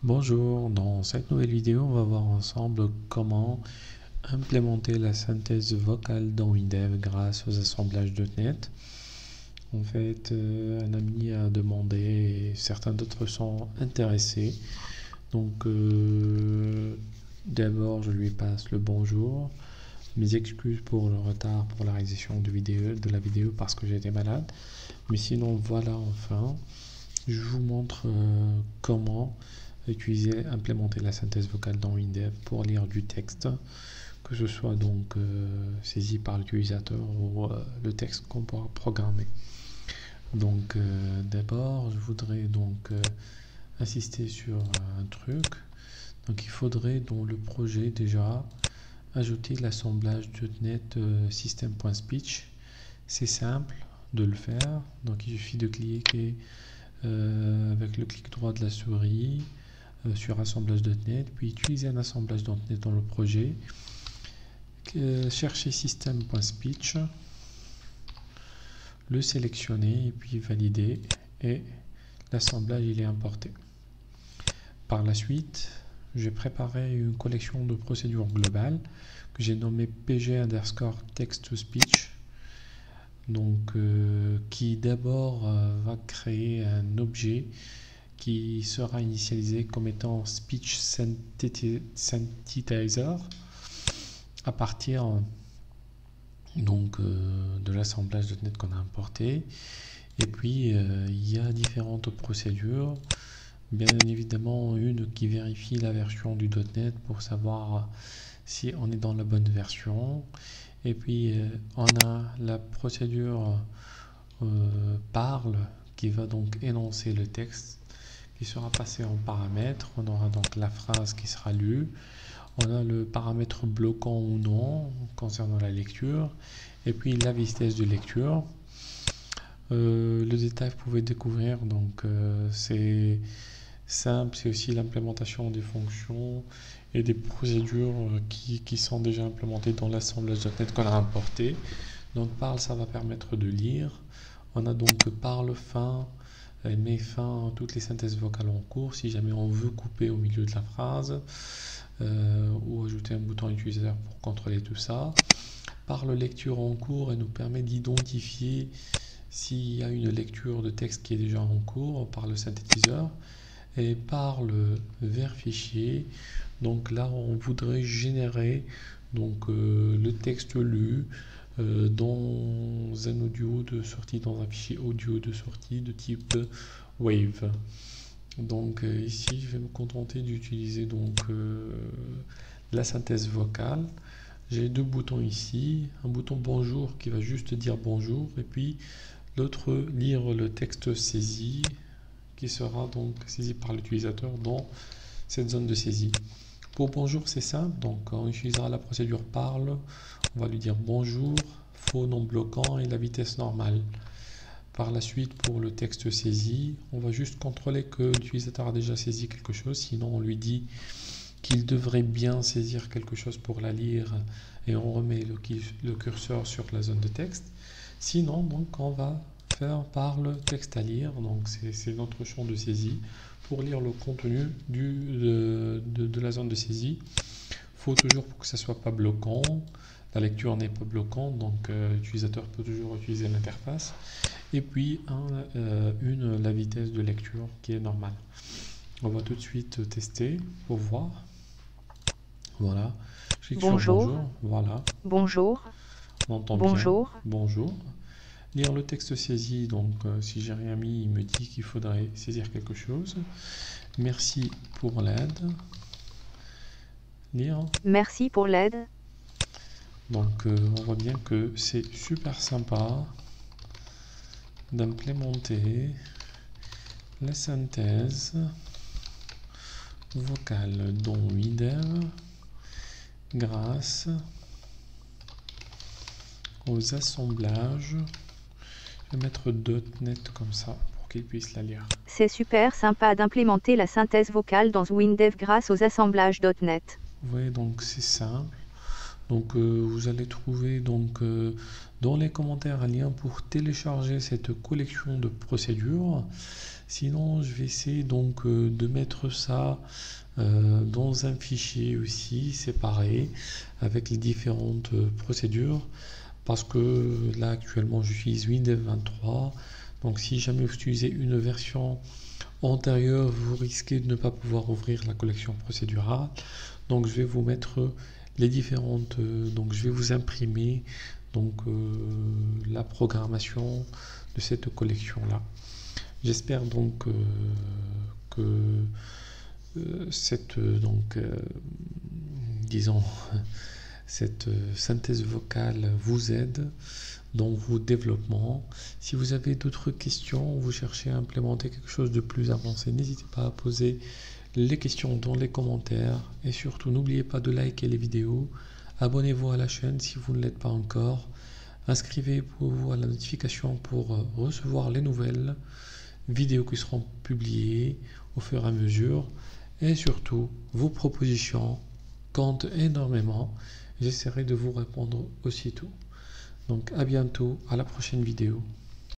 Bonjour, dans cette nouvelle vidéo, on va voir ensemble comment implémenter la synthèse vocale dans WinDev grâce aux assemblages .NET. En fait, un ami a demandé et certains d'autres sont intéressés. Donc, d'abord, je lui passe le bonjour. Mes excuses pour le retard pour la réalisation de la vidéo parce que j'étais malade. Mais sinon, voilà, enfin, je vous montre comment implémenter la synthèse vocale dans WinDev pour lire du texte, que ce soit donc saisi par l'utilisateur ou le texte qu'on pourra programmer. Donc d'abord, je voudrais donc insister sur un truc. Donc il faudrait dans le projet déjà ajouter l'assemblage .NET system.speech. C'est simple de le faire. Donc il suffit de cliquer avec le clic droit de la souris sur assemblage.net, puis utiliser un assemblage.net dans le projet, chercher system.speech, le sélectionner et puis valider, et l'assemblage il est importé. Par la suite, j'ai préparé une collection de procédures globales que j'ai nommée pg text to speech, donc qui d'abord va créer un objet qui sera initialisé comme étant speech synthesizer à partir donc de l'assemblage .NET qu'on a importé. Et puis il y a différentes procédures, bien évidemment une qui vérifie la version du .NET pour savoir si on est dans la bonne version, et puis on a la procédure parle qui va donc énoncer le texte qui sera passé en paramètre. On aura donc la phrase qui sera lue. On a le paramètre bloquant ou non concernant la lecture. Et puis la vitesse de lecture. Le détail, vous pouvez découvrir. Donc c'est simple. C'est aussi l'implémentation des fonctions et des procédures qui sont déjà implémentées dans l'assemblage .NET qu'on a importé. Donc parle, ça va permettre de lire. On a donc parle fin. Elle met fin à toutes les synthèses vocales en cours si jamais on veut couper au milieu de la phrase ou ajouter un bouton utilisateur pour contrôler tout ça. Parle lecture en cours, elle nous permet d'identifier s'il y a une lecture de texte qui est déjà en cours par le synthétiseur. Et parle vers fichier, donc là on voudrait générer donc le texte lu dans un audio de sortie, dans un fichier audio de sortie de type Wave. Donc ici je vais me contenter d'utiliser donc la synthèse vocale. J'ai deux boutons ici, un bouton bonjour qui va juste dire bonjour, et puis l'autre lire le texte saisi qui sera donc saisi par l'utilisateur dans cette zone de saisie. Pour bonjour, c'est simple, donc on utilisera la procédure parle, on va lui dire bonjour, faux non bloquant et la vitesse normale. Par la suite, pour le texte saisi, on va juste contrôler que l'utilisateur a déjà saisi quelque chose, sinon on lui dit qu'il devrait bien saisir quelque chose pour la lire et on remet le curseur sur la zone de texte. Sinon, donc on va faire parle texte à lire, donc c'est notre champ de saisie pour lire le contenu de la zone de saisie. Il faut toujours pour que ça soit pas bloquant, la lecture n'est pas bloquante, donc l'utilisateur peut toujours utiliser l'interface. Et puis la vitesse de lecture qui est normale. On va tout de suite tester pour voir. Voilà. Je clique sur bonjour. Voilà. Bonjour. On entend Bonjour. bien. Bonjour. Lire le texte saisi, donc si j'ai rien mis, il me dit qu'il faudrait saisir quelque chose. Merci pour l'aide. Lire. Merci pour l'aide. Donc on voit bien que c'est super sympa d'implémenter la synthèse vocale dans WinDev grâce aux assemblages. Je vais mettre .NET comme ça pour qu'il puisse la lire. C'est super sympa d'implémenter la synthèse vocale dans WinDev grâce aux assemblages .NET. Vous voyez, donc c'est simple. Donc vous allez trouver donc dans les commentaires un lien pour télécharger cette collection de procédures. Sinon, je vais essayer donc de mettre ça dans un fichier aussi séparé avec les différentes procédures, parce que là actuellement j'utilise Windows 23. Donc si jamais vous utilisez une version antérieure, vous risquez de ne pas pouvoir ouvrir la collection procédurale. Donc je vais vous mettre les différentes, donc je vais vous imprimer donc la programmation de cette collection là. J'espère donc que cette disons cette synthèse vocale vous aide dans vos développements. Si vous avez d'autres questions, vous cherchez à implémenter quelque chose de plus avancé, n'hésitez pas à poser les questions dans les commentaires, et surtout n'oubliez pas de liker les vidéos, abonnez-vous à la chaîne si vous ne l'êtes pas encore, inscrivez-vous à la notification pour recevoir les nouvelles vidéos qui seront publiées au fur et à mesure, et surtout vos propositions comptent énormément. J'essaierai de vous répondre aussitôt. Donc à bientôt, à la prochaine vidéo.